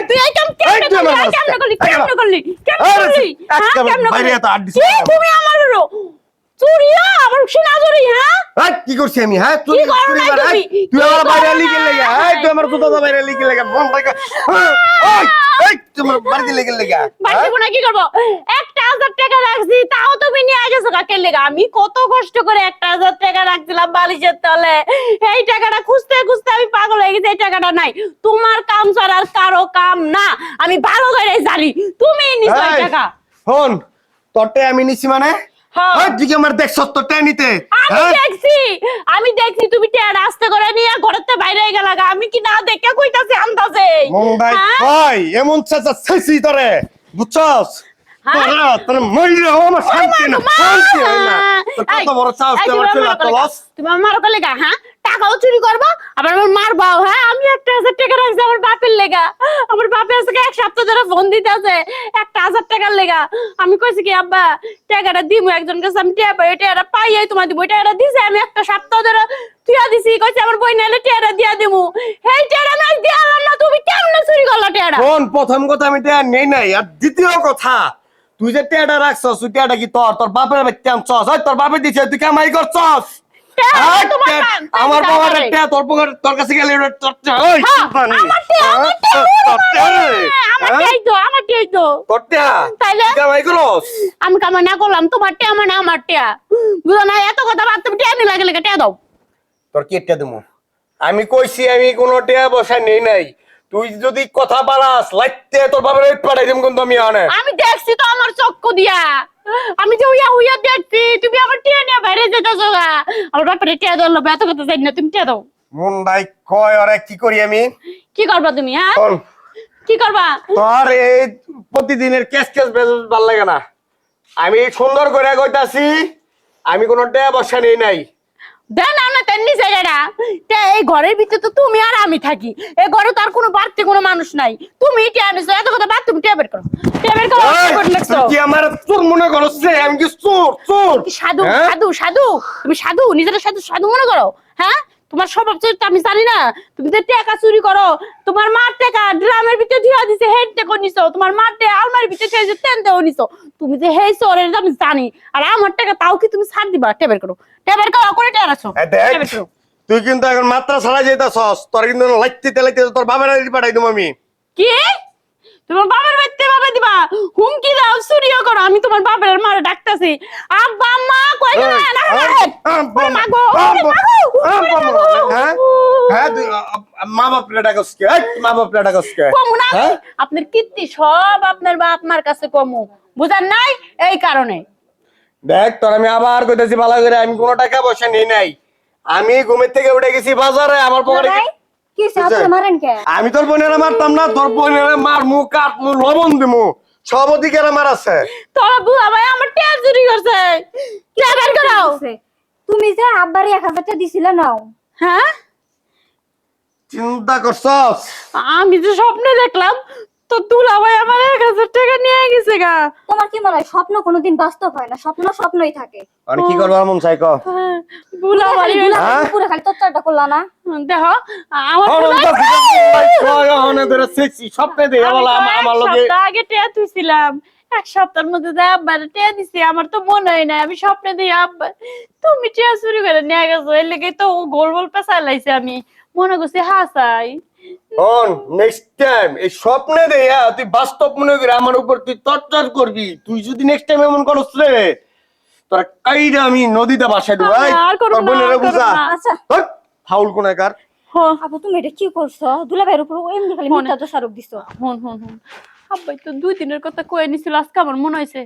তুই এই কাম কেমনে করলি? কেমনে করলি? বাইরে তো আড্ডি তুমি আমার চুরিয়া আমার সিনা চুরি, হ্যাঁ? কি করছি আমি? হ্যাঁ কি করো নাই তুমি? তুই আমার বাইরে লিখে লেগা, তুই আমার জুতা বাইরে লিখে লেগা, মন ভাই তোমার বাড়িতে লেগে লেগা বাড়িতে কোনা কি করব? 1000 টাকা রাখছি, তাও তুমি নিয়ে গেছো কাকে লেগা? আমি কত কষ্ট করে 1000 টাকা রাখছিলাম বালিশের তলে। এই টাকাটা খুঁজতে খুঁজতে আমি পাগল হয়ে গেছি, এই টাকাটা নাই। তোমার কাম ছাড়া আর কারো কাম না, আমি ভালো করে জানি। তুমি নিছো এই টাকা। ফোন তোরতে আমি নিছি মানে? হ্যাঁ। তুই কি আমার দেখছ তোরতে নিতে? আমি দেখছি তুমি টেয়ার আস্তে করে নিয়ে ঘরেতে বাইরে গেলা। আমি কি না দেখে কইতাছি আন্দাজে? মঙ্গাই কই এমন চাচা ছাইছি তোরে, বুঝছস? তোরা তোর মইরা আমার শান্তি না, শান্তি হয় না। তোর কত বড় সাহস তুই আমার চুলা তলস? তুমি আমার মারো লেগা, হ্যাঁ? টাকাও চুরি করবা, আবার আমার মারবাও, হ্যাঁ? আমি 1000 টাকা রাখছি আমার বাপের লেগা। আমার বাপে আজকে এক সপ্তাহ ধরে ফোন দিতেছে 1000 টাকার লেগা। আমি কইছি কি আব্বা টাকাটা দিমু একজন কাছে, আমি টিয়া পাই, টাকাটা পাইয়াই তোমার দিব। টাকাটা দিছে আমি একটা সপ্তাহ ধরে তুইয়া দিছি, কইছে আমার বই নাইলে টাকাটা দিয়া দিমু। এই টাকাটা নাই দিয়ালাম না, তুমি কেমনে চুরি করলা টাকাটা? কোন প্রথম কথা আমি টাকা নেই নাই, আর দ্বিতীয় কথা তুই যে টাকাটা রাখছস, তুই টাকাটা কি তোর বাপের বাড়িতে আনছস? তোর বাপে দিছে, তুই কামাই করছস? আমার বাবার একটা তোর কাছে গেলে আমি কামাই না করলাম, তোমার টিয়া মানে আমার টিয়া, বুঝো না? এত কথা বাদ, তুমি টিয়া নিয়ে লাগে টিয়া দাও। তোর কি একটা দেবো? আমি কইছি আমি কোনো টিয়া বসা নেই নাই। তুই যদি কথা বাড়াস লাইতে তোর বাবার পাঠাই দেব, কিন্তু আমি দেখছি তো আমার চক্ষু দিয়া, আমি যে উইয়া উইয়া দেখছি তুমি আমার টিয়া নিয়ে বাইরে যেতেছো গা। আমার বাপরে টিয়া দল এত কথা জানি না, তুমি টিয়া দাও। মন ভাই কয় ওরে কি করি আমি? কি করবা তুমি? হ্যাঁ কি করবা? তোর এই প্রতিদিনের ক্যাশ ক্যাশ বেজস ভাল লাগে না। আমি সুন্দর করে কইতাছি আমি কোনো টিয়া বসা নেই নাই। দেন না তেমনি জায়গাটা, এই ঘরের ভিতরে তো তুমি আর আমি থাকি, এই ঘরে তো আর কোনো বাড়তি কোনো মানুষ নাই। তুমি টিয়া নিছো, এত কথা বাদ, তুমি টিয়া বের করো, টিয়া বের করো। তুই কি আমার চোর মনে করছ? আমি কি চোর? চোর সাধু সাধু সাধু, তুমি সাধু, নিজের সাধু সাধু মনে করো? হ্যাঁ, তোমার স্বভাব চরিত্র আমি জানি না। তুমি যে টাকা চুরি করো, তোমার মার টাকা ড্রামের ভিতরে ধুয়া দিছে, হেড টাকা নিছো, তোমার মার টাকা আলমারির ভিতরে ধুয়া দিছে, তেন দেও নিছো। তুমি যে হেই চোরের আমি জানি, আর আমার টাকা তাও কি তুমি ছাড় দিবা? টেবের করো, টেবের করো, করে টেয়ার আসো। তুই কিন্তু এখন মাত্রা ছাড়া যেতেছস। তোর কিন্তু লাইতে লাইতে তোর বাবার বাড়ি পাঠাই দেবো আমি। কি তোমার বাবার বাড়িতে বাবা দিবা? হুমকি দাও, চুরিও করো। আমি তোমার বাবার মারে ডাকতেছি, আব্বা আম্মা কই গেল? মা বাপ ডাকস কে? মা বাপ ডাকস কে? আপনার কীর্তি সব আপনার বাপ মার কাছে কমু, বুঝার নাই? এই কারণে দেখ তোর আমি আবার কইতেছি ভালো করে, আমি কোনো টাকা পয়সা নেই নাই। আমি ঘুমের থেকে উঠে গেছি বাজারে, আমার পকেটে কি সাথে মারেন কে? আমি তোর বোনেরা মারতাম না, তোর বোনেরা মারমু, কাটমু, লবণ দিমু, সব অধিকার আমার আছে। তোরা বুয়া ভাই আমার টেয়া চুরি করছে, কে বের করাও? তুমি যে আব্বারে 1000 টাকা দিছিলে নাও, হ্যাঁ? চিন্তা করছস? আমি যে স্বপ্নে দেখলাম তো দুলা ভাই আমার 1000 টাকা নিয়ে গেছে গা। তোমার কি মনে হয় স্বপ্ন কোনোদিন বাস্তব হয় না? স্বপ্ন স্বপ্নই থাকে। আর কি করব মন চাই ক? বুলা ভাই পুরো খালি তোরটা করলা না? দেখো আমার স্বপ্নে দেখে বলা আমার লগে আগে টেয়া তুইছিলাম, এক সপ্তাহের মধ্যে আব্বার টেয়া দিছি, আমার তো মনে হয় না আমি স্বপ্নে দিই আব্বা তুমি টেয়া চুরি করে নিয়ে গেছো। এর লেগে তো গোল গোল পেঁচা লাইছে, আমি মনে করছি হাসাই। নেক্সট টাইম এই স্বপ্নে দেয়া তুই বাস্তব মনে করে আমার উপর তুই টর্চার করবি। তুই যদি নেক্সট টাইম এমন করস রে, তোর কাইরা আমি নদীতে ভাসাই দেব। তোর বোনেরা বুঝা ফাউল কোনাকার। আপু তুমি এটা কি করছো? দুলাভাইয়ের উপর এমনি খালি মিথ্যা দোষারোপ দিছো। হন হন হন আব্বাই তো 2 দিনের কথা কয়ে নিছিল, আজকে আমার মনে হয়েছে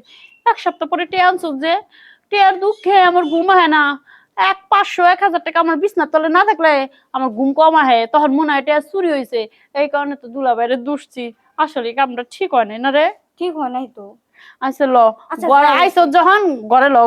এক সপ্তাহ পরে টেয়া আনছো যে, টেয়ার দুঃখে আমার ঘুম হয় না। 500-1000 টাকা আমার বিছনার তলে না থাকলে আমার ঘুম কম আহে, তখন মনে হয় টেয়া চুরি হয়েছে। এই কারণে তো দুলাভাইরে দুষছি। আসলে কামটা ঠিক হয় না রে। ঠিক হয় নাই তো। আচ্ছা ল ঘরে আইসো, যখন ঘরে ল